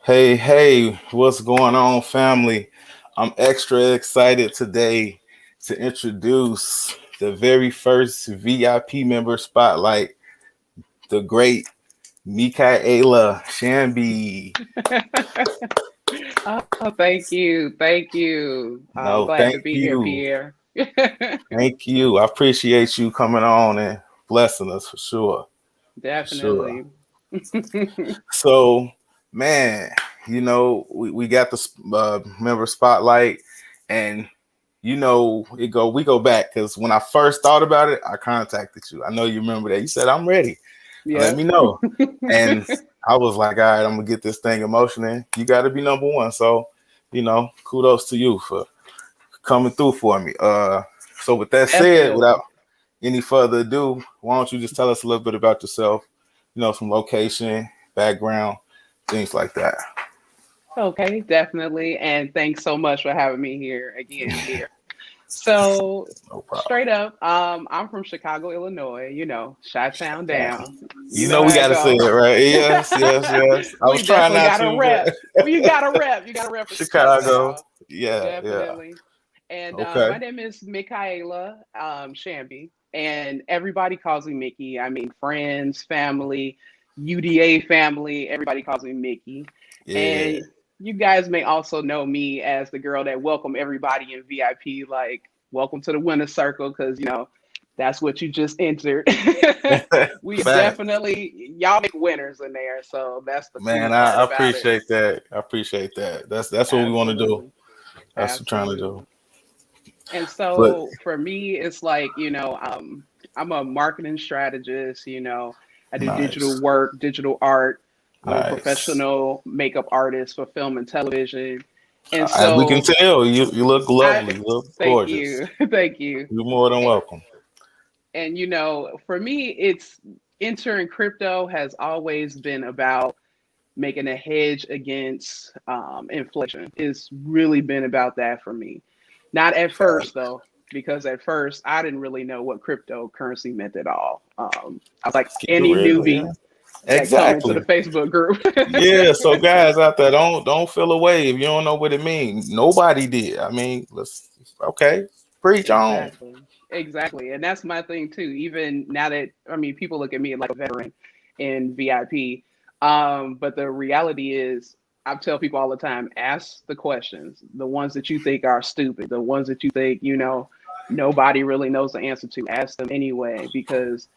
Hey, what's going on, family? I'm extra excited today to introduce the very first VIP member spotlight, the great Micaela Shambee. Oh, thank you. Thank you. I'm No, glad to thank be here, you. Pierre. Thank you. I appreciate you coming on and blessing us for sure. For sure. Definitely. So, man, we got the member spotlight, and we go back because when I first thought about it, I contacted you. I know you remember that. You said I'm ready. Let me Yep. know. And I was like, all right, I'm gonna get this thing in motion. And you got to be number one. So, kudos to you for coming through for me. So with that said, Definitely. without any further ado, why don't you just tell us a little bit about yourself? Some location, background, things like that. Okay, definitely. And thanks so much for having me here again, Pierre. So, No problem. straight up, I'm from Chicago, Illinois, Chi-town down. You You know know how we it gotta say go. it, right? Yes. I was We trying definitely not got a to, rep. but Well, you got a rep. You got a rep for Chicago, Chicago. y'all. Yeah. Definitely. And Okay. my name is Micaela Shambee, and everybody calls me Mickey. I mean, friends, family, UDA family, everybody calls me Mickey. Yeah. And you guys may also know me as the girl that welcome everybody in VIP, like welcome to the winner's circle, because that's what you just entered. We Fact. definitely y'all make winners in there, so that's the cool Man, part I about it. appreciate that. I appreciate that. That's what we want to do. Absolutely. That's what we're trying to do. Absolutely. And But so for me, it's like, I'm a marketing strategist, I do digital nice. work, digital art. I'm a Nice. professional makeup artist for film and television. And As we can so tell, you look I lovely. You look thank gorgeous. you. Thank you. You're more than welcome. And for me, it's entering crypto has always been about making a hedge against inflation. It's really been about that for me. Not at first though, because at first I didn't really know what cryptocurrency meant at all. I was like Keep it any real, yeah. newbie that come into the Exactly. Facebook group. Yeah, so guys out there, don't feel away if you don't know what it means. Nobody did. I mean, let's okay, preach on. Exactly. Exactly. And that's my thing too. Even now that I mean people look at me like a veteran in VIP. But the reality is I tell people all the time, ask the questions, the ones that you think are stupid, the ones that you think, nobody really knows the answer to. Ask them anyway, because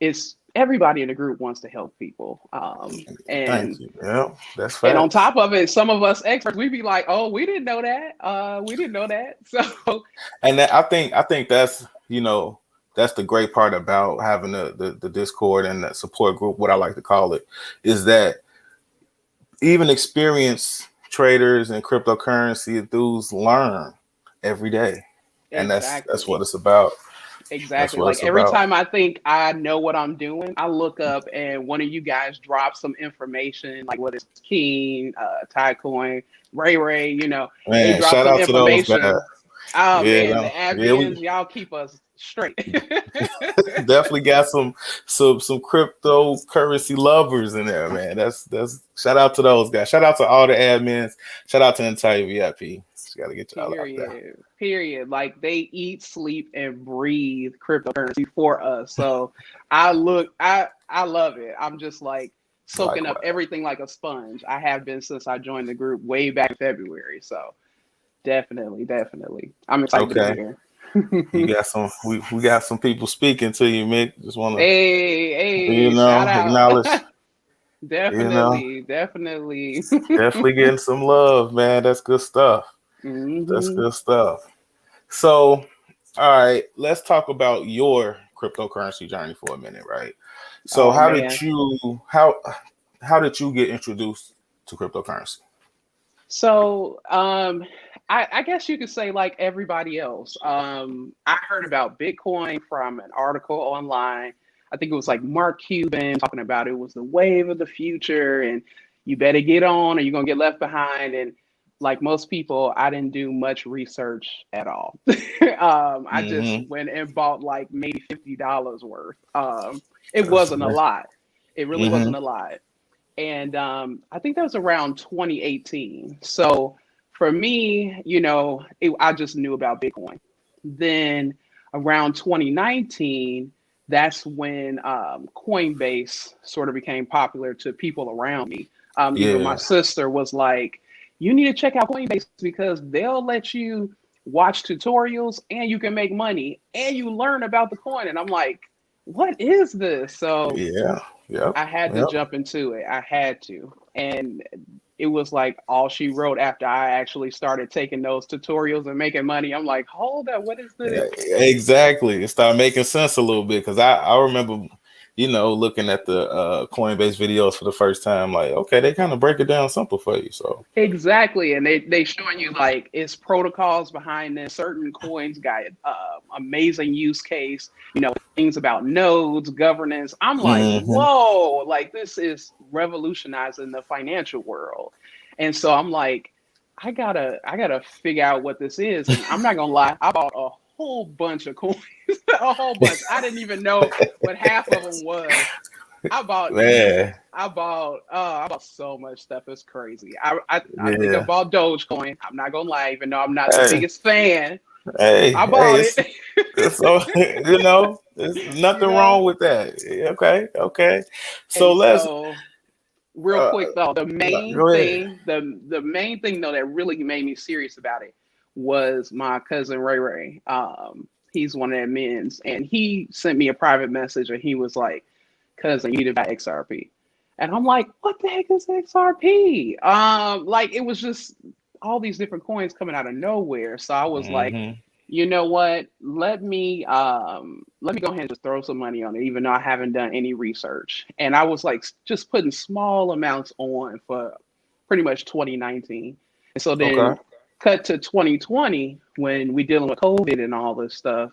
it's everybody in the group wants to help people. Thank And you. Yeah, that's and on facts. top of it, some of us experts, we be like, "Oh, we didn't know that. We didn't know that." So And I think that's the great part about having the Discord and the support group, what I like to call it, is that even experienced traders and cryptocurrency enthusiasts learn every day. And that's what exactly. it's about. That's Exactly. what Like it's every about. time I think I know what I'm doing, I look up and one of you guys drops some information, like what is Keen, Tycoin, Ray, they Man, drop shout some out to those guys. information. Oh Yeah, man, the yeah, we admins, y'all keep us straight. definitely got some cryptocurrency lovers in there, man. That's shout out to those guys. Shout out to all the admins. Shout out to the entire VIP. Just gotta get y'all out there. Period. Period. Like they eat, sleep, and breathe cryptocurrency for us. So I love it. I'm just like soaking up Likewise. everything like a sponge. I have been since I joined the group way back in February. So definitely, definitely. I'm excited to be Okay. here. You got some we got some people speaking to you, Mick. Just wanna, Hey, shout out. acknowledge, you know, Definitely, definitely. definitely getting some love, man. That's good stuff. That's Hmm. good stuff. So, all right, let's talk about your cryptocurrency journey for a minute, right? So, Oh man. how did you get introduced to cryptocurrency? So, I guess you could say like everybody else. I heard about Bitcoin from an article online. I think it was like Mark Cuban talking about it was the wave of the future, and you better get on, or you're gonna get left behind. And like most people, I didn't do much research at all. I just Mm-hmm. went and bought like maybe $50 worth. It That's wasn't a lot. It really mm-hmm. wasn't a lot. And I think that was around 2018. So for me, I just knew about Bitcoin. Then around 2019, that's when Coinbase sort of became popular to people around me. Even my Yeah. sister was like, you need to check out Coinbase because they'll let you watch tutorials and you can make money and you learn about the coin. And I'm like, what is this? So Yeah. Yep. I had to Yep. jump into it. I had to. And it was like all she wrote after I actually started taking those tutorials and making money. I'm like, hold up, what is this? Exactly. It started making sense a little bit because I remember, looking at the Coinbase videos for the first time, like, okay, they kind of break it down simple for you. So, Exactly. And they showing you like it's protocols behind this. Certain coins got amazing use case, things about nodes, governance. I'm like, hmm whoa, like this is revolutionizing the financial world. And so I'm like, I gotta figure out what this is. And I'm not gonna lie, I bought a whole bunch of coins, a whole bunch. I didn't even know what half of them was. I bought ETH. yeah, I bought so much stuff. It's crazy. I think I yeah. bought Dogecoin. I'm not gonna lie, even though I'm not the Hey, biggest fan. I hey, bought it. so there's you nothing know. wrong with that. Okay, okay. So And let's so real uh, quick though, the main go ahead. thing, the main thing though that really made me serious about it was my cousin Ray Ray. He's one of the men's, and he sent me a private message, and he was like, "Cousin, you need to buy XRP." And I'm like, "What the heck is XRP?" Like it was just all these different coins coming out of nowhere. So I was like, hmm you know what? Let me go ahead and just throw some money on it, even though I haven't done any research. And I was like just putting small amounts on for pretty much 2019. And so Okay. then cut to 2020 when we dealing with COVID and all this stuff,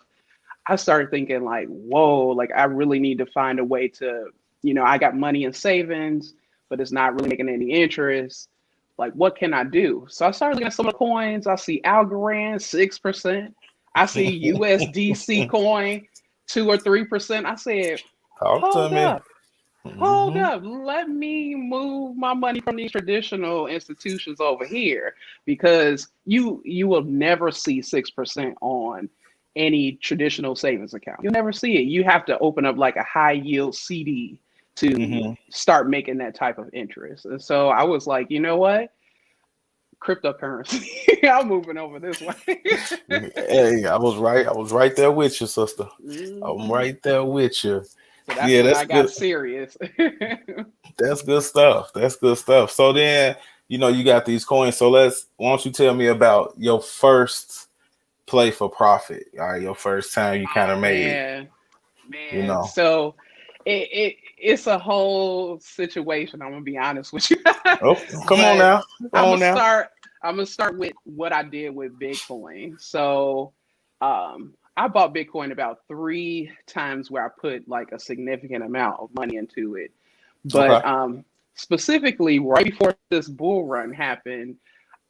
I started thinking like, whoa, like I really need to find a way to, I got money in savings, but it's not really making any interest. Like, what can I do? So I started looking at some of the coins. I see Algorand 6%. I see USDC coin 2 or 3%. I said, Talk to hold me. up, hold hmm up. Let me move my money from these traditional institutions over here because you will never see 6% on any traditional savings account. You'll never see it. You have to open up like a high yield CD to hmm start making that type of interest. And so I was like, you know what? Cryptocurrency. I'm moving over this way. Hey, I was right. I was right there with you, sister. I'm hmm right there with you. So that's Yeah, when that's I got good. serious. That's good stuff. That's good stuff. So then, you got these coins. So why don't you tell me about your first play for profit? All right, your first time you kind of Oh made, you man. know. So it's a whole situation. I'm gonna be honest with you, Oh, come on but now. Come I'm gonna on now. start. I'm gonna start with what I did with Bitcoin. So, I bought Bitcoin about 3 times where I put like a significant amount of money into it. Okay. But specifically, right before this bull run happened,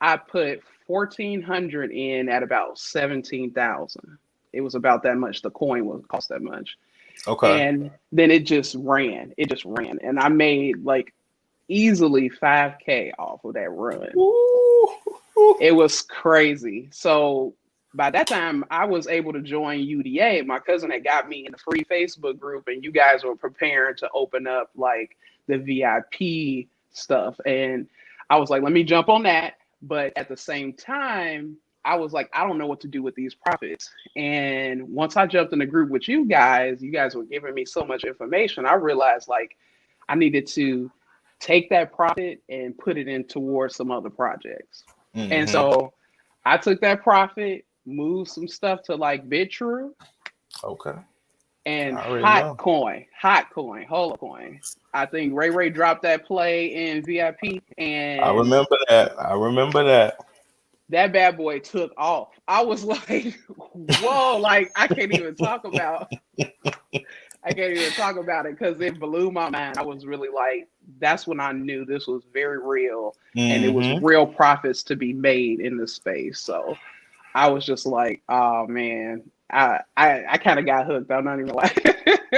I put 1,400 in at about 17,000. It was about that much. The coin was cost that much, Okay. and then it just ran. It just ran, and I made like easily 5K off of that run. Ooh. It was crazy. So by that time, I was able to join UDA. My cousin had got me in the free Facebook group, and you guys were preparing to open up like the VIP stuff. And I was like, let me jump on that. But at the same time, I was like, I don't know what to do with these profits. And once I jumped in the group with you guys were giving me so much information. I realized like I needed to take that profit and put it in towards some other projects. And hmm so I took that profit, moved some stuff to like BitTrue Okay. and I already know. Hot Coin, Holo Coin. I think Ray Ray dropped that play in VIP, I and remember that. I remember that. that bad boy took off. I was like, whoa, like I can't even talk about it because it blew my mind. I was really like, that's when I knew this was very real and it was hmm real profits to be made in this space. So I was just like, oh man, I kind of got hooked. I'm not even like,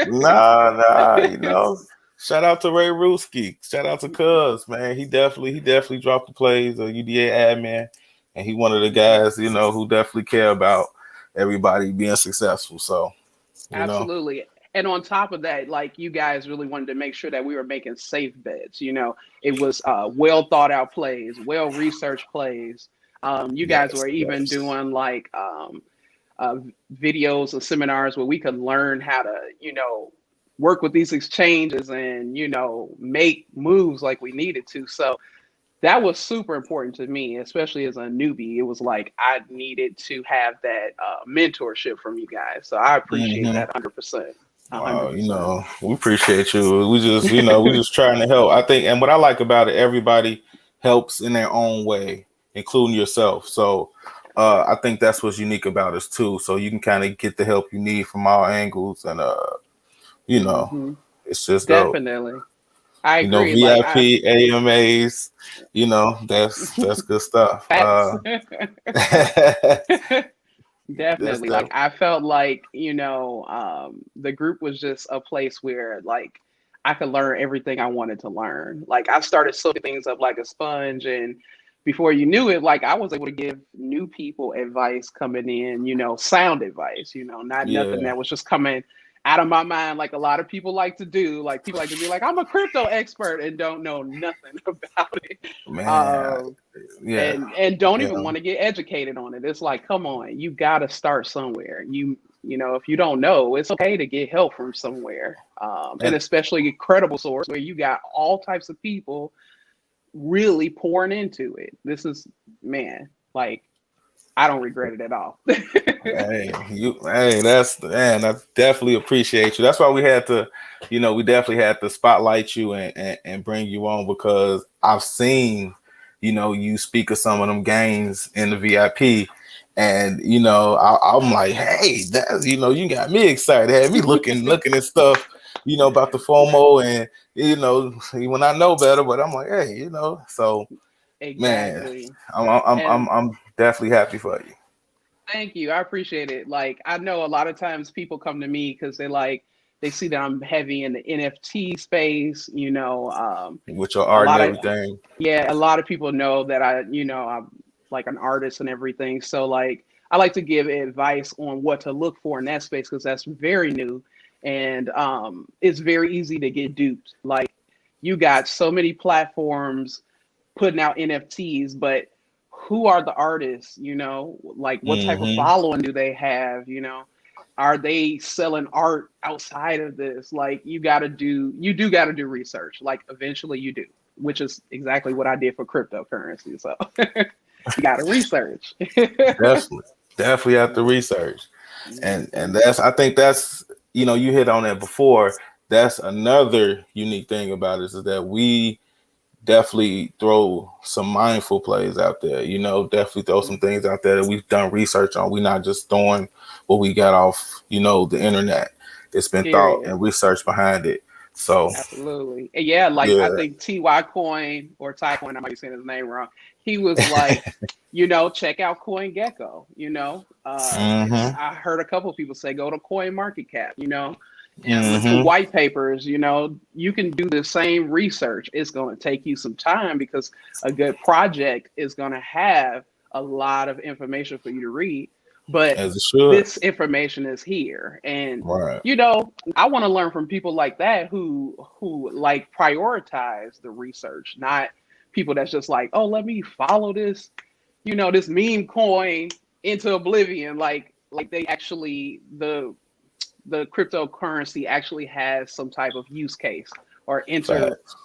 Nah, nah, Shout out to Ray Ruski. Shout out to Cuz, man. He definitely dropped the plays, a UDA admin, and he one of the guys, who definitely care about everybody being successful. So, you know, Absolutely. And on top of that, like you guys really wanted to make sure that we were making safe bets. It was well thought out plays, well researched plays. You guys yes, were even yes. doing like uh, videos or seminars where we could learn how to, work with these exchanges and, make moves like we needed to. So that was super important to me, especially as a newbie. It was like I needed to have that mentorship from you guys. So I appreciate Hmm. that 100%. Wow, 100%. we appreciate you. We just trying to help. I think, and what I like about it, everybody helps in their own way, including yourself. So, I think that's what's unique about us too. So you can kind of get the help you need from all angles, and you know, Hmm. it's just dope. Definitely. I agree. Like I VIP AMAs, that's good stuff. facts. That's Definitely. Like that. I felt like, the group was just a place where like I could learn everything I wanted to learn. Like I started soaking things up like a sponge, and before you knew it, like I was able to give new people advice coming in, sound advice, not nothing Yeah, that was just coming out of my mind like a lot of people like to do. Like people like to be like, I'm a crypto expert and don't know nothing about it. man. Um, Yeah, and don't yeah. even want to get educated on it. It's like, come on, you got to start somewhere. If you don't know, it's okay to get help from somewhere, and And especially a credible source where you got all types of people really pouring into it. This is, man, like I don't regret it at all. hey, that's man. I definitely appreciate you. That's why we definitely had to spotlight you and bring you on because I've seen, you speak of some of them games in the VIP, and I'm like, hey, that you got me excited, had me looking at stuff, about the FOMO, and when I know better, but I'm like, hey, so man, Exactly. I'm definitely happy for you. Thank you. I appreciate it. Like, I know a lot of times people come to me because they see that I'm heavy in the NFT space, With your a art and lot of, everything. yeah, a lot of people know that I'm like an artist and everything. So, like, I like to give advice on what to look for in that space because that's very new and it's very easy to get duped. Like, you got so many platforms putting out NFTs, but who are the artists? Like what type of Hmm. following do they have? Are they selling art outside of this? Like you do got to do research. Like eventually you do, which is exactly what I did for cryptocurrency. So you got to research. Definitely, definitely have to research, and Mhm. I think that's you hit on that before. That's another unique thing about it is that we definitely throw some mindful plays out there. Definitely throw some things out there that we've done research on. We're not just throwing what we got off the internet. It's been thought Period. and research behind it. So Absolutely. And yeah, like I yeah. think TY Coin or Ty Coin, I might be saying his name wrong. He was like, check out CoinGecko. Hmm. I heard a couple of people say go to Coin Market Cap, and look for Hmm. white papers. You can do the same research. It's going to take you some time because a good project is going to have a lot of information for you to read. But As it should. this information is here. And Right. I want to learn from people like that who like prioritize the research, not people that's just like, oh, let me follow this, this meme coin into oblivion. Like they actually the cryptocurrency actually has some type of use case or Facts.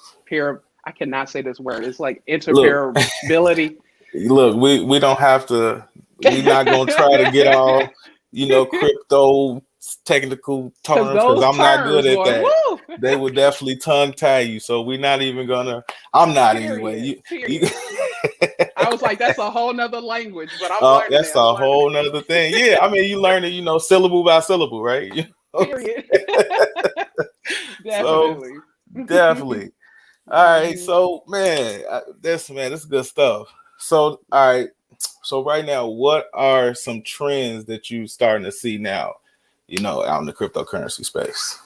I cannot say this word. It's like Look, interoperability. look, we don't have to. We're not gonna try to get all crypto technical Because terms because those I'm not good terms, at boy, that. woo! They would definitely tongue tie you, so we're not even gonna. I'm not anyway. Period. You Period. I was like, that's a whole nother language, but I'm learning that's it. I'm a learning whole nother thing. Yeah, I mean, you learn it, syllable by syllable, right? it. Period. So Definitely. definitely. All right, Mhm. so man, this is good stuff. So all right, so right now, what are some trends that you starting to see now? Out in the cryptocurrency space.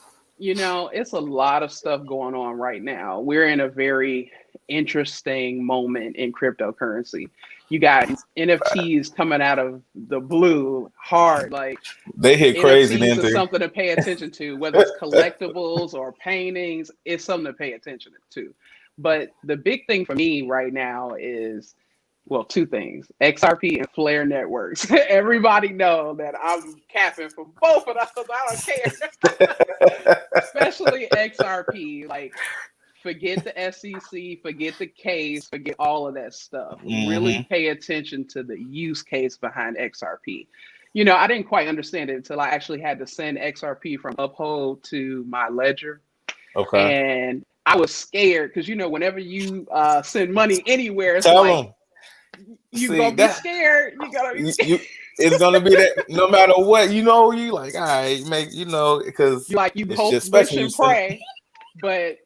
It's a lot of stuff going on right now. We're in a very interesting moment in cryptocurrency. You got NFTs coming out of the blue hard. Like They hit crazy, NFTs didn't is they? something to pay attention to, whether it's collectibles or paintings, it's something to pay attention to. But the big thing for me right now is, well, two things: XRP and Flare networks. Everybody know that I'm capping for both of those. I don't care. Especially XRP. Like, forget the SEC, forget the case, forget all of that stuff. Really Hmm. pay attention to the use case behind XRP. I didn't quite understand it until I actually had to send XRP from Uphold to my ledger. Okay. And I was scared because, whenever you send money anywhere, it's Tell like, them. you're See going to be that scared. You're going to be scared. you it's gonna be that no matter what, you like, all right, make because You like, you it's hope, just wish, especially when you and send. pray. But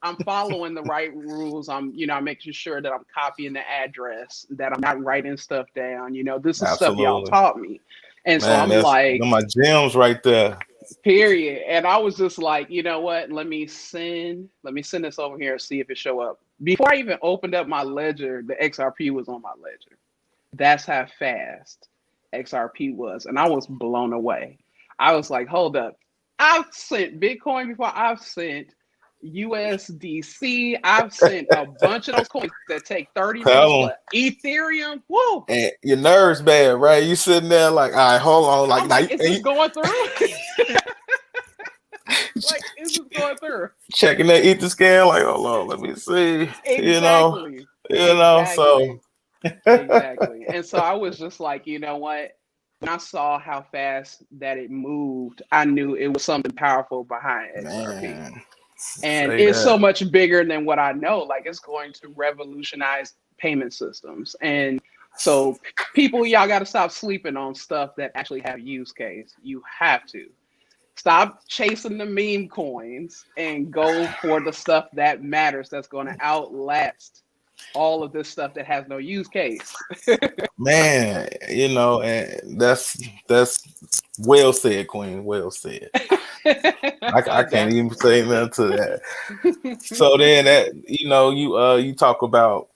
I'm following the right rules. I'm making sure that I'm copying the address, that I'm not writing stuff down. This is stuff y'all Absolutely, taught me. And so man. I'm That's like, my gems right there. period. And I was just like, you know what? Let me send this over here and see if it show up. Before I even opened up my ledger, the XRP was on my ledger. That's how fast XRP was. And I was blown away. I was like, hold up. I've sent Bitcoin before. I've sent USDC. I've sent a bunch of those coins that take 30 minutes, Tell them. but Ethereum, woo! And your nerves bad, right? You sitting there like, all right, hold on, like I'm now like, is this going through? Like, is this going through? checking that ether scan, like, hold on, let me see, you know, Exactly. so Exactly. Exactly. And so I was just like, you know what? When I saw how fast that it moved, I knew it was something powerful behind XRP. man, And say it's so that. much bigger than what I know. Like, it's going to revolutionize payment systems. And so people, y'all got to stop sleeping on stuff that actually have use case. You have to. Stop chasing the meme coins and go for the stuff that matters, that's going to outlast all of this stuff that has no use case. Man, and that's well said, Queen. Well said. I can't even say nothing to that. So then that you talk about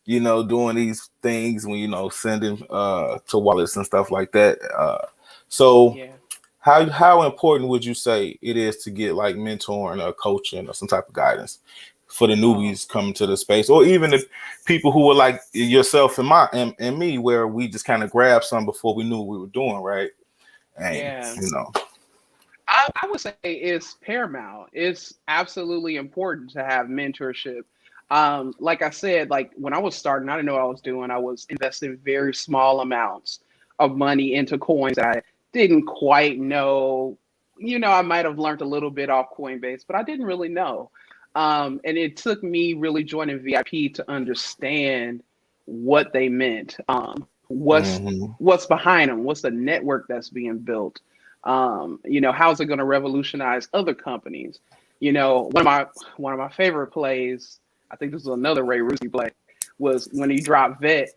doing these things when sending to wallets and stuff like that. So Yeah. how important would you say it is to get like mentoring or coaching or some type of guidance for the Oh, newbies coming to the space, or even if people who were like yourself and me, where we just kind of grabbed some before we knew what we were doing, right? And yeah. I would say it's paramount. It's absolutely important to have mentorship. Like I said, like when I was starting, I didn't know what I was doing. I was investing very small amounts of money into coins that I didn't quite know. I might have learned a little bit off Coinbase, but I didn't really know. And it took me really joining VIP to understand what they meant. What's hmm what's behind them? What's the network that's being built? How's it going to revolutionize other companies? One of my favorite plays, I think this was another Ray Rusi play, was when he dropped Vet,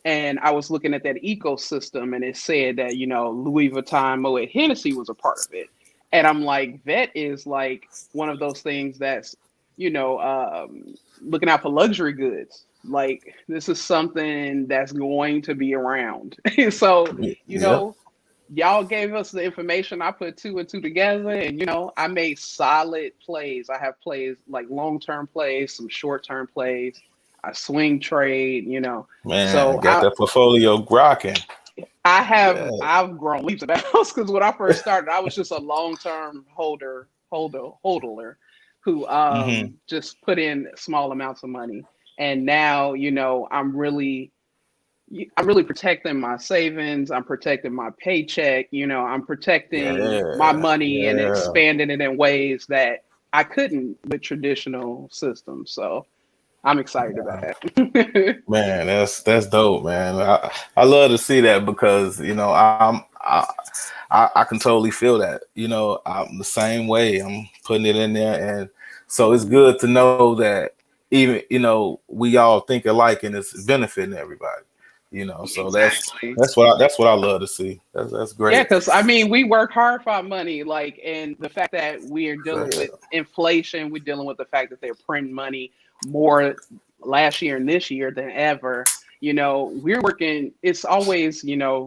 and I was looking at that ecosystem, and it said that Louis Vuitton Moet Hennessy was a part of it, and I'm like, Vet is like one of those things that's looking out for luxury goods. Like, this is something that's going to be around. So you Yep. know y'all gave us the information. I put two and two together, and I made solid plays. I have plays like long-term plays, some short-term plays. I swing trade. Man, So got that portfolio rocking. Yeah. I've grown leaps and bounds because when I first started, I was just a long-term holder who hmm just put in small amounts of money, and now I'm really protecting my savings. I'm protecting my paycheck. I'm protecting my Yeah. money and Yeah. expanding it in ways that I couldn't with traditional systems. So I'm excited about that. Man, that's dope, man. I love to see that because I can totally feel that. I'm the same way. I'm putting it in there, and so it's Mhm. good to know that even we all think alike and it's benefiting everybody. So Exactly. that's what I love to see. That's Yeah, great. because I mean, we work hard for our money, like, and the fact that we are dealing with inflation, we're dealing with the fact that they're printing money more last year and this year than ever. We're working. It's always,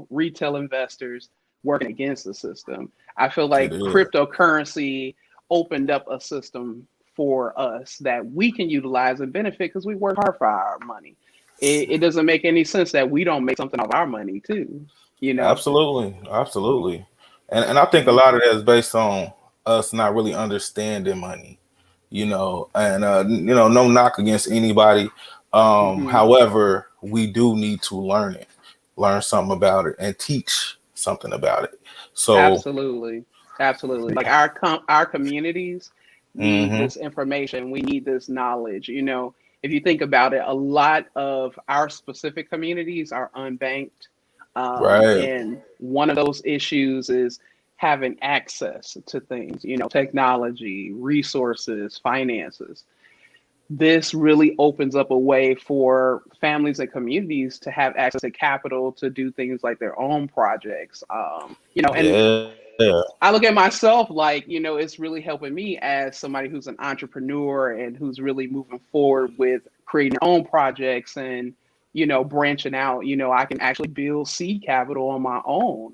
retail investors working against the system. I feel It like is. cryptocurrency opened up a system for us that we can utilize and benefit because we work hard for our money. It doesn't make any sense that we don't make something of our money too. You know. Absolutely, absolutely. And I think a lot of that is based on us not really understanding money, and no knock against anybody. Mhm. However, we do need to learn something about it and teach something about it. So, Absolutely. Absolutely. Like our communities need hmm this information. We need this knowledge. If you think about it, a lot of our specific communities are unbanked. right, And one of those issues is having access to things, technology, resources, finances. This really opens up a way for families and communities to have access to capital to do things like their own projects. And yeah, I look at myself like, it's really helping me as somebody who's an entrepreneur and who's really moving forward with creating their own projects and, branching out. I can actually build seed capital on my own.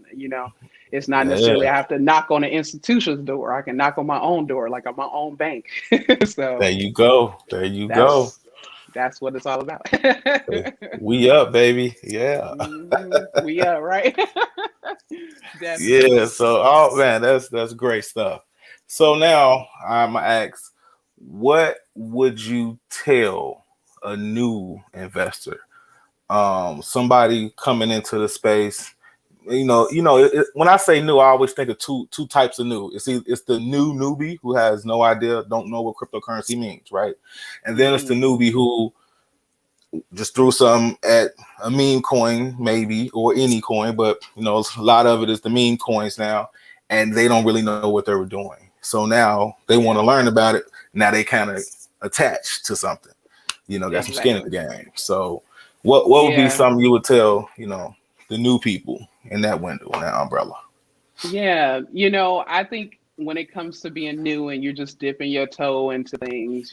It's not necessarily yeah. I have to knock on an institution's door. I can knock on my own door, like on my own bank. There So you go. There you go. that's that's what it's all about. We up, baby. Yeah. We are right. Yeah, Definitely. so oh man, that's great stuff. So now I'm gonna ask, what would you tell a new investor, somebody coming into the space? When I say new, I always think of two types of new. It's the new newbie who has no idea, don't know what cryptocurrency means, right? And then it's the Hmm. newbie who just threw some at a meme coin, maybe, or any coin, but a lot of it is the meme coins now, and they don't really know what they were doing. So now they want to Yeah, learn about it. Now they kind of attached to something, got some skin in the exactly. game. So what would be Yeah. something you would tell, the new people in that window, in that umbrella? Yeah. I think when it comes to being new and you're just dipping your toe into things,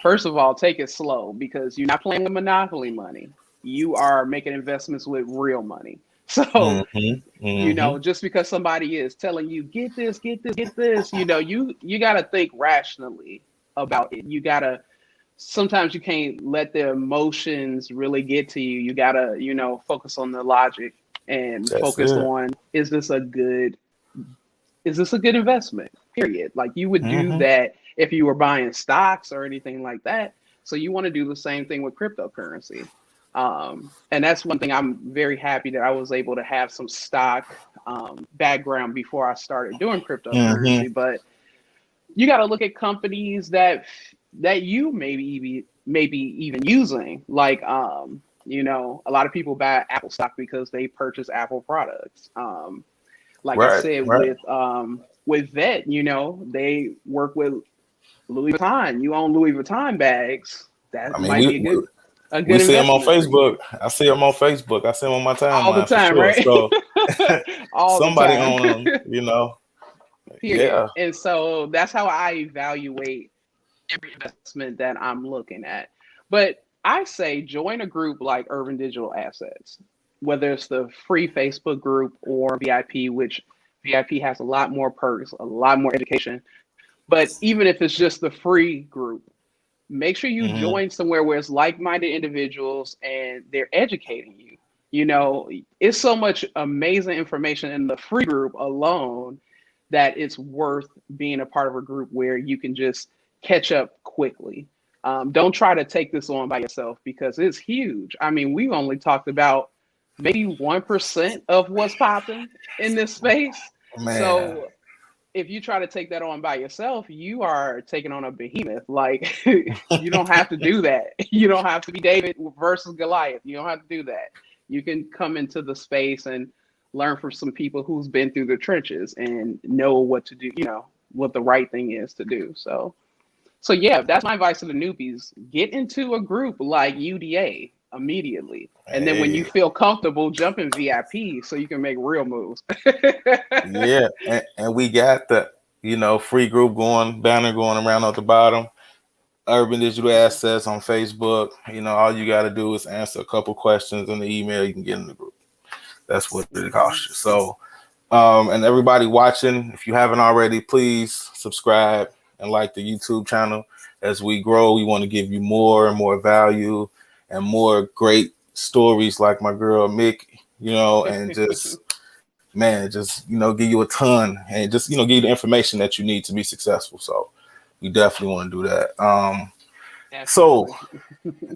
first of all, take it slow because you're not playing with monopoly money. You are making investments with real money. So, Mm-hmm. Mm-hmm. just because somebody is telling you, get this, get this, get this, you got to think rationally about it. You got to sometimes you can't let the emotions really get to you. You gotta, focus on the logic and That's focus it. on is this a good investment? Period. Like you would do Mm-hmm. that if you were buying stocks or anything like that. So you want to do the same thing with cryptocurrency. And that's one thing I'm very happy that I was able to have some stock background before I started doing Mm-hmm. cryptocurrency. But you got to look at companies that you maybe even using like a lot of people buy Apple stock because they purchase Apple products. Like I Right. said Right. with Vet, they work with Louis Vuitton. You own Louis Vuitton bags, that I mean, might be a we good see them on investment for you Facebook. I see them on Facebook. I see them on my all the timeline for time, sure. right? So All the somebody time. on them, Period. yeah. And so that's how I evaluate every investment that I'm looking at. But I say join a group like Urban Digital Assets, whether it's the free Facebook group or VIP, which VIP has a lot more perks, a lot more education. But even if it's just the free group, make sure you Hmm. join somewhere where it's like-minded individuals and they're educating you. It's so much amazing information in the free group alone that it's worth being a part of a group where you can just catch up quickly. Don't try to take this on by yourself because it's huge. I mean, we've only talked about maybe 1% of what's popping in this space. Man, So if you try to take that on by yourself, you are taking on a behemoth. Like you don't have to do that. You don't have to be David versus Goliath. You don't have to do that. You can come into the space and learn from some people who's been through the trenches and know what to do, what the right thing is to do. So yeah, that's my advice to the newbies. Get into a group like UDA. immediately. And then when you Hey, feel comfortable, jump in VIP so you can make real moves. yeah, and we got the free group banner going around at the bottom. Urban Digital Assets on Facebook. All you got to do is answer a couple questions in the email. You can get in the group. That's what it Mhm. costs you. So, and everybody watching, if you haven't already, please subscribe and like the YouTube channel. As we grow, we want to give you more and more value and more great stories like my girl Mick, and just, man, just, give you a ton and just, give you the information that you need to be successful. So we definitely want to do that. So, Definitely.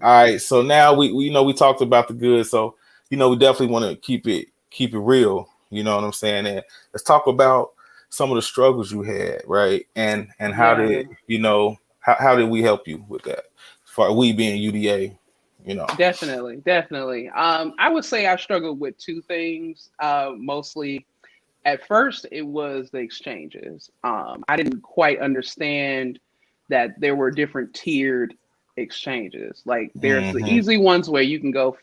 all right. So now we talked about the good. So, we definitely want to keep it real. You know what I'm saying? And let's talk about some of the struggles you had, right? And how Yeah. did how did we help you with that? For we being UDA, Definitely, definitely. I would say I struggled with two things. Mostly, at first, it was the exchanges. I didn't quite understand that there were different tiered exchanges. Like, there's the Mm-hmm. easy ones where you can go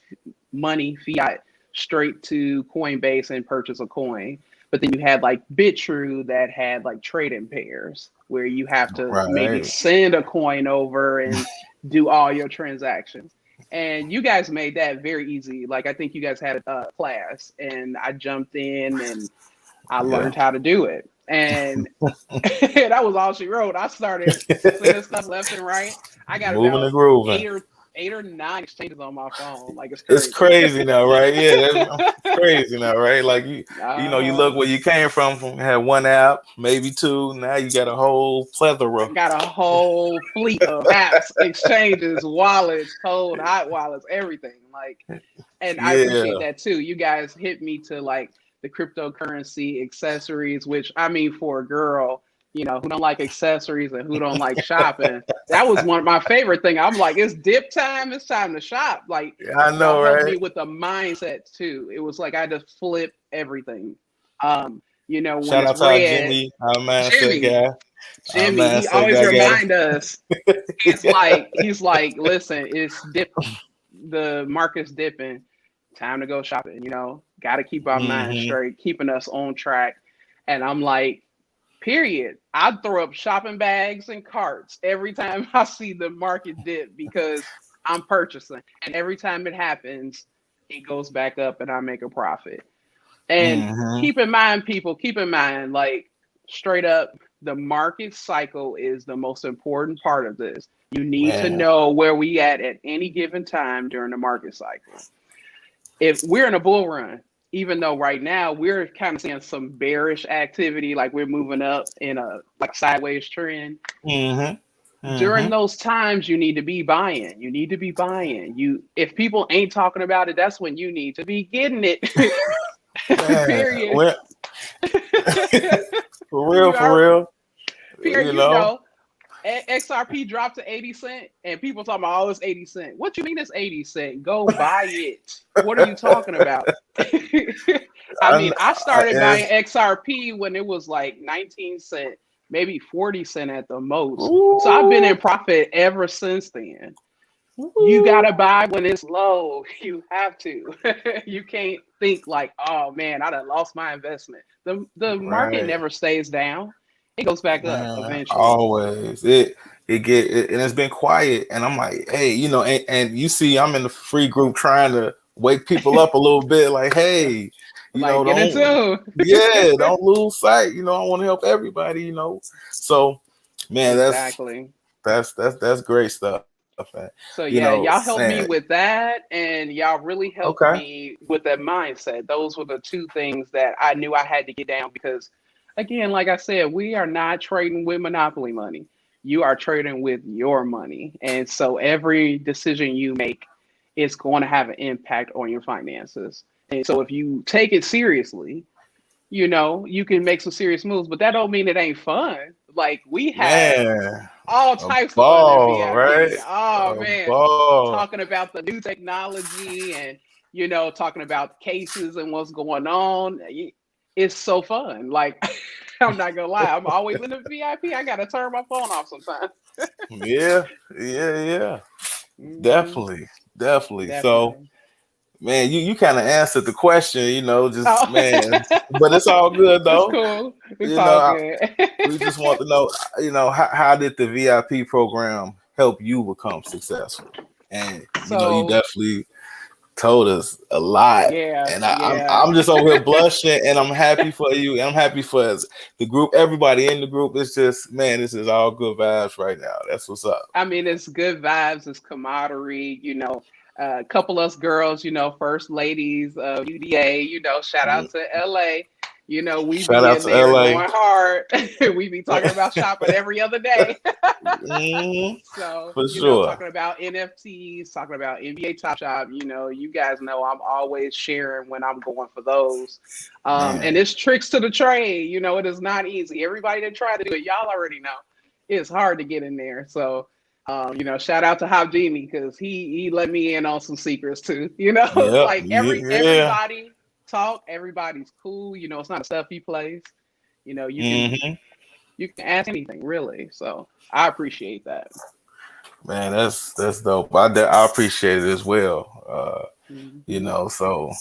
money fiat straight to Coinbase and purchase a coin. But then you had like BitTrue that had like trading pairs where you have to maybe Right. send a coin over and do all your transactions. And you guys made that very easy. Like, I think you guys had a class, and I jumped in and I Yeah. learned how to do it. And that was all she wrote. I started sending stuff left and right. I got Moving about and grooving. eight or nine exchanges on my phone. Like, it's It's crazy. crazy now, right? Yeah, it's crazy now, right? Like you Uh-huh. look where you came from had one app, maybe two. Now you got a whole plethora. Got a whole fleet of apps, exchanges, wallets, cold, hot wallets, everything. Like, and I appreciate Yeah, that too. You guys hit me to like the cryptocurrency accessories, which I mean, for a girl, who don't like accessories and who don't like shopping, that was one of my favorite things. I'm like, it's dip time. It's time to shop. Like, I y'all know, helped me right? with the mindset too. It was like I just flip everything. When Shout it's out to our red, Jimmy, our mindset Jimmy, guy. Our Jimmy, he mindset always guy got remind us. He's like, listen, it's dip. The market's dipping. Time to go shopping. Got to keep our mind hmm straight, keeping us on track. And I'm like, period. I throw up shopping bags and carts every time I see the market dip because I'm purchasing. And every time it happens, it goes back up and I make a profit. And hmm keep in mind, people, keep in mind, like, straight up, the market cycle is the most important part of this. You need to Man, know where we at any given time during the market cycle. If we're in a bull run, even though right now we're kind of seeing some bearish activity, like we're moving up in a like sideways trend. hmm During hmm those times, you need to be buying. You need to be buying. If people ain't talking about it, that's when you need to be getting it. man, Period. well, You for are real, period. you know. XRP dropped to 80 cents, and people talking about, oh, it's 80 cents. What you mean it's 80 cents? Go buy it. What are you talking about? I I, mean, I I, started buying it's, XRP when it was like 19 cents, maybe 40 cents at the most. So I've been ooh, in profit ever since then. You ooh, gotta buy when it's low. You have to. You can't think like, oh man, I done lost my investment. The market right. never stays down. It goes back up Man, eventually. always and it's been quiet, and I'm like, hey, and you see, I'm in the free group trying to wake people up a little bit, like, hey, Like, get don't, into yeah, don't lose sight, I want to help everybody. So, man, exactly. that's great stuff, man. So yeah, y'all helped me Man, with that, and y'all really helped okay, me with that mindset. Those were the two things that I knew I had to get down because, again, like I said, we are not trading with monopoly money. You are trading with your money, and so every decision you make is going to have an impact on your finances. And so if you take it seriously, you can make some serious moves, but that don't mean it ain't fun. Like, we had man, all a types of fun in ball, right? VIP. Oh A man, ball. talking about the new technology and talking about cases and what's going on. It's so fun. Like, I'm not gonna lie, I'm always in the VIP. I gotta turn my phone off sometimes. Yeah, yeah, yeah. Hmm. Definitely. definitely. So, Definitely. man, you kind of answered the question, just Oh, man, but it's all good it's though. cool. It's You know, all good. we just want to know, how did the VIP program help you become successful? And you So, definitely told us a lot, yeah, and yeah. I'm just over here blushing, and I'm happy for you, and I'm happy for us, the group, everybody in the group. It's just, man, this is all good vibes right now. That's what's up. I mean, it's good vibes, it's camaraderie, a couple of us girls, first ladies of UDA, shout out to LA. We Shout be out in to there LA. going hard. We be talking about shopping every other day. Mhm, So, for sure. talking about NFTs, talking about NBA Top Shop, you guys know I'm always sharing when I'm going for those. And Man, it's tricks to the trade. It is not easy. Everybody that tried to do it, y'all already know it's hard to get in there. So, shout out to Habdini because he let me in on some secrets too. yep, Like yeah. everybody talk, everybody's cool. It's not stuff he plays. You can Hmm. ask anything really. So I appreciate that. Man, that's dope. I appreciate it as well. Hmm. So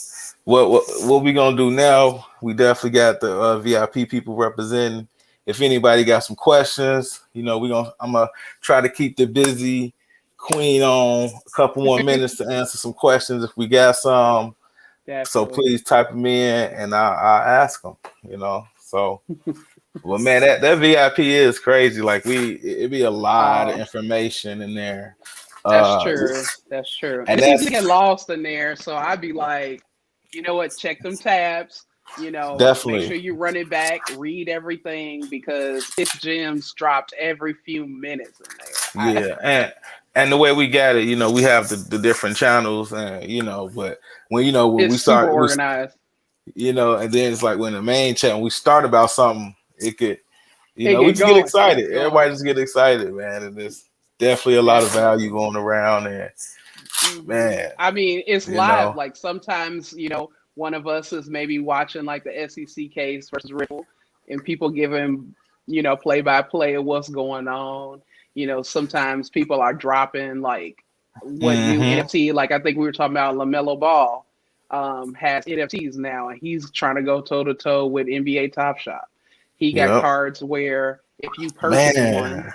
what we gonna do now? We definitely got the VIP people representing. If anybody got some questions, I'm gonna try to keep the busy queen on a couple more minutes to answer some questions if we got some. So Definitely. please type them in, and I'll ask them. So. Well, man, that VIP is crazy. Like it be a lot of Oh, information in there, that's uh, true. That's true. And and it's easy to that's get lost in there. So I'd be like, you know what, check them tabs, make definitely, sure you run it back, read everything because it's gems dropped every few minutes in there. yeah. And the way we got it, we have the different channels, and but when It's we super start, organized. and then it's like when the main chat, when we start about something, it could, It we get just get going. excited. Get going. Everybody just get excited, man, and there's definitely a lot of value Definitely. going around, and man, I mean, it's you live. know, Like sometimes, one of us is maybe watching like the SEC case versus Ripple, and people giving, play by play of what's going on. Sometimes people are dropping like what new hmm, NFT. Like I think we were talking about Lamelo Ball, has NFTs now, and he's trying to go toe to toe with NBA Top Shop. He got yep, cards where if you purchase one, man.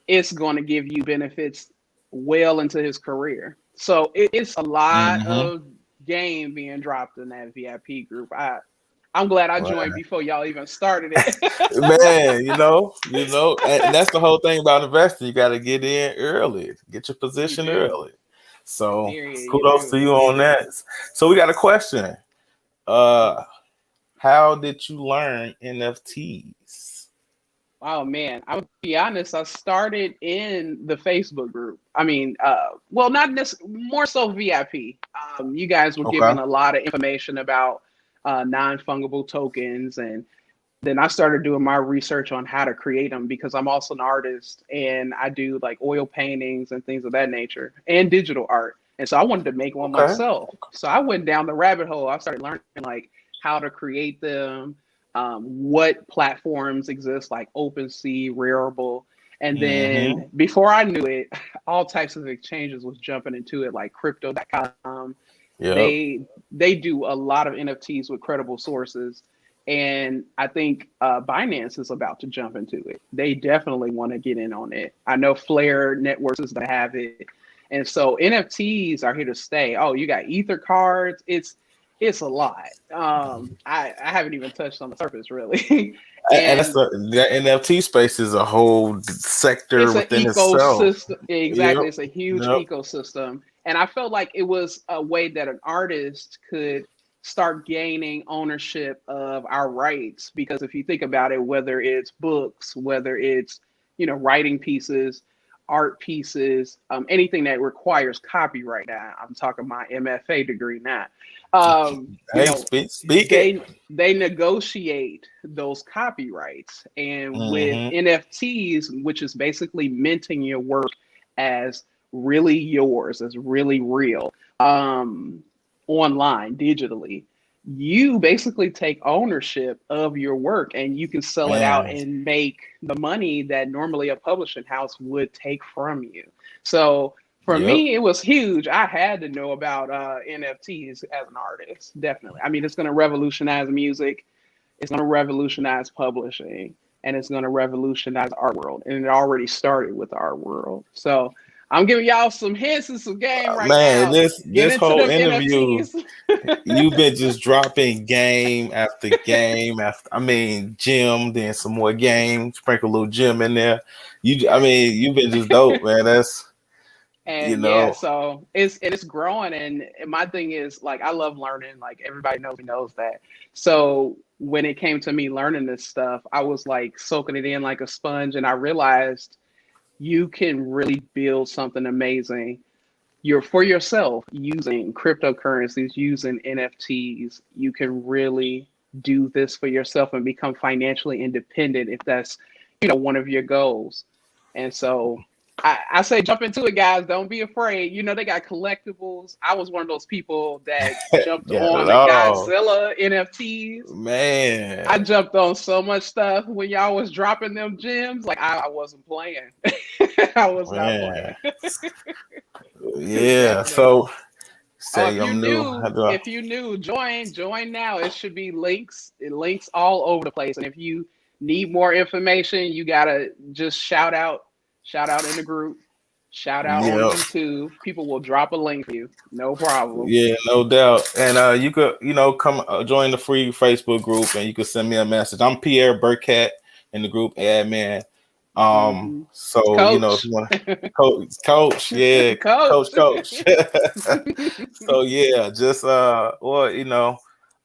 it's going to give you benefits well into his career. So it's a lot Hmm. of game being dropped in that VIP group. I'm glad I joined before y'all even started it. Man, and that's the whole thing about investing. You got to get in early, get your You position do. early. So Period. You kudos to do. you You on do. that. So we got a question. Uh, how did you learn NFTs? Oh man, I would be honest. I started in the Facebook group. I mean, well, not more so VIP. You guys were Okay. given a lot of information about non-fungible tokens, and then I started doing my research on how to create them because I'm also an artist and I do like oil paintings and things of that nature and digital art. And so I wanted to make one Okay. myself. So I went down the rabbit hole. I started learning like how to create them, what platforms exist like OpenSea, Rarible. And Mm-hmm. then before I knew it, all types of exchanges was jumping into it, like crypto.com. Yep. They do a lot of NFTs with credible sources, and I think Binance is about to jump into it. They definitely want to get in on it. I know Flare Networks is going to have it, and so NFTs are here to stay. Oh, you got Ether cards. It's a lot. I haven't even touched on the surface really, And that's and the NFT space is a whole sector it's an within itself. ecosystem. Exactly, Yep. it's a huge Yep. ecosystem, and I felt like it was a way that an artist could start gaining ownership of our rights. Because if you think about it, whether it's books, whether it's writing pieces, art pieces, anything that requires copyright. Now, I'm talking my MFA degree now. You Hey, know, speak it. they negotiate those copyrights, and with Mm-hmm. NFTs, which is basically minting your work as really yours, as really real, online digitally, you basically take ownership of your work and you can sell it out Man. and make the money that normally a publishing house would take from you. So For Yep. me, it was huge. I had to know about NFTs as an artist. Definitely. I mean, it's going to revolutionize music. It's going to revolutionize publishing, and it's going to revolutionize the art world. And it already started with the art world. So I'm giving y'all some hints and some game right Man, now. Get this into whole them interview, NFTs. you've been just dropping game after game after. I mean, gym, then some more game. Sprinkle a little gym in there. I Right. mean, you've been just dope, man. That's you And yeah, know, so it's growing, and my thing is like I love learning. Like everybody knows that. So when it came to me learning this stuff, I was like soaking it in like a sponge, and I realized you can really build something amazing. You're for yourself using cryptocurrencies, using NFTs. You can really do this for yourself and become financially independent if that's one of your goals. And so I say jump into it, guys. Don't be afraid. They got collectibles. I was one of those people that jumped got it on the all, Godzilla NFTs. I man. jumped on so much stuff when y'all was dropping them gems. Like I wasn't playing. I was not Man, playing. yeah. Definitely. So Oh, say I'm new. How do I? if you new, join now. It should be links. It links all over the place. And if you need more information, you gotta just shout out in the group, shout out on Yeah, YouTube. People will drop a link for you. No problem. yeah, no doubt. And you could, come join the free Facebook group, and you could send me a message. I'm Pierre Burkett in the group admin. Hmm. So if Coach. you want to coach, yeah, Coach. coach. So yeah, just well,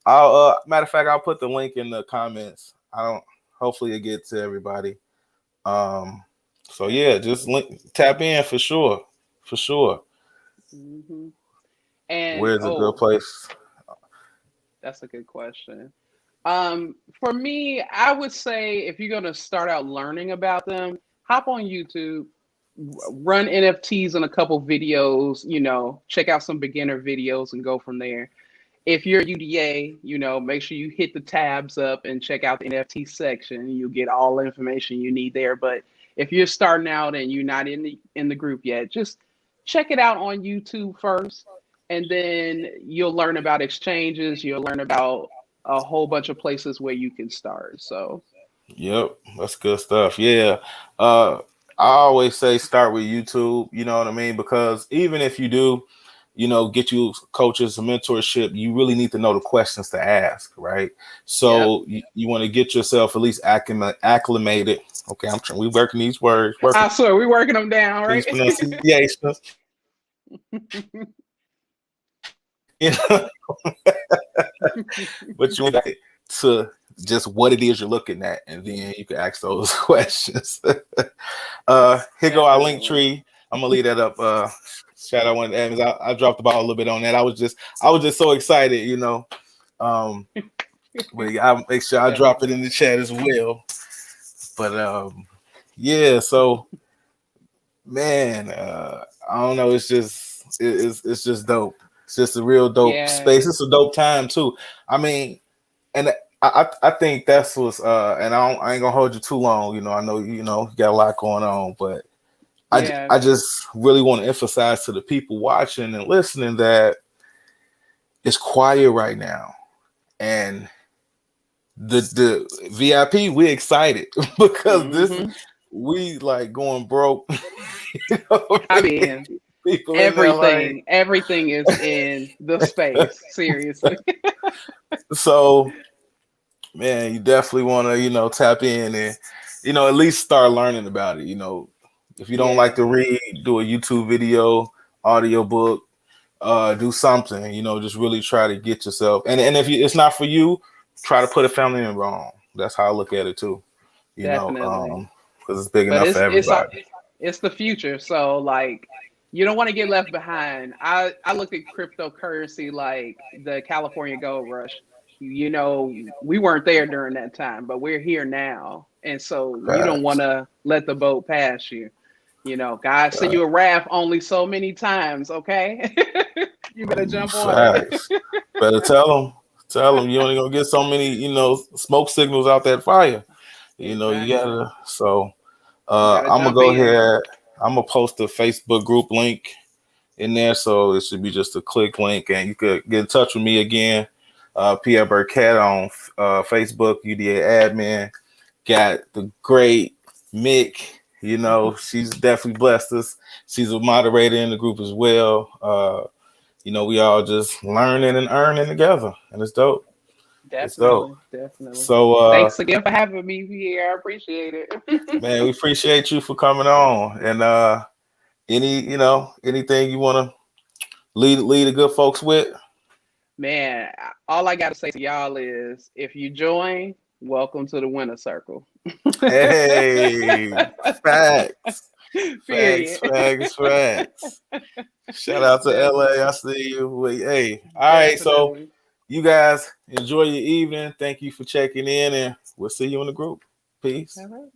I'll matter of fact, I'll put the link in the comments. I don't. Hopefully, it gets to everybody. Um, so yeah, Definitely. just tap in for sure, for sure. Hmm. And Where's a good place? that's a good question. For me, I would say if you're gonna start out learning about them, hop on YouTube, run NFTs in a couple videos, check out some beginner videos and go from there. If you're UDA, make sure you hit the tabs up and check out the NFT section. You'll get all the information you need there. But if you're starting out and you're not in the group yet, just check it out on YouTube first, and then you'll learn about exchanges. You'll learn about a whole bunch of places where you can start. So, Yep, that's good stuff. Yeah. Uh I always say start with YouTube, you know what I mean? Because even if you do, get you coaches, some mentorship, you really need to know the questions to ask, right? yep. So you want to get yourself at least acclimated. Okay, I'm trying we working these words, I working swear we're working them down, these right? pronunciations. You know, but you want to just what it is you're looking at, and then you can ask those questions. Here go our link Definitely. tree. I'm gonna leave that up. Shout out one of the admins. I dropped the ball a little bit on that. I was just so excited, Um, but yeah, I'll make sure I drop it Definitely. in the chat as well. But yeah, so man, I don't know. It's just dope. It's just a real dope Yeah. space. It's a dope time too. I mean, and I think that's what's and I ain't gonna hold you too long. I know you got a lot going on, but Yeah. I just really want to emphasize to the people watching and listening that it's quiet right now, and the VIP we excited because this Hmm. we like going broke. you know, I mean, people in there like everything is in the space. Seriously. so. Man, you definitely want to tap in and at least start learning about it. If you don't like Yeah. to read, do a YouTube video, audio book, do something. Just really try to get yourself. And if it's not for you, try to put a family member on. That's how I look at it too. Definitely. Because it's big But enough for everybody. it's the future. So like you don't want to get left behind. I look at cryptocurrency like the California gold rush. We weren't there during that time, but we're here now. And so you don't want Facts. to let the boat pass you. God send you a raft only so many times, okay? You better jump on it. Facts. Better tell them you only gonna get so many smoke signals out that fire. You Exactly. gotta. So You gotta I'm gonna jump go in. ahead. I'm gonna post the Facebook group link in there, so it should be just a click link, and you could get in touch with me again. Pierre Burkett on Facebook, UDA admin. Got the great Mick. You know, she's definitely blessed us. She's a moderator in the group as well. You know, we all just learning and earning together, and it's dope. It's dope. Definitely. So, Thanks again for having me here. I appreciate it. man, we appreciate you for coming on. And anything you want to lead the good folks with? Man, all I got to say to y'all is if you join, welcome to the winner circle. Hey, facts. Period. Facts. Shout out to LA. I see you. Hey, all right. So Definitely. you guys enjoy your evening. Thank you for checking in, and we'll see you in the group. Peace. All right.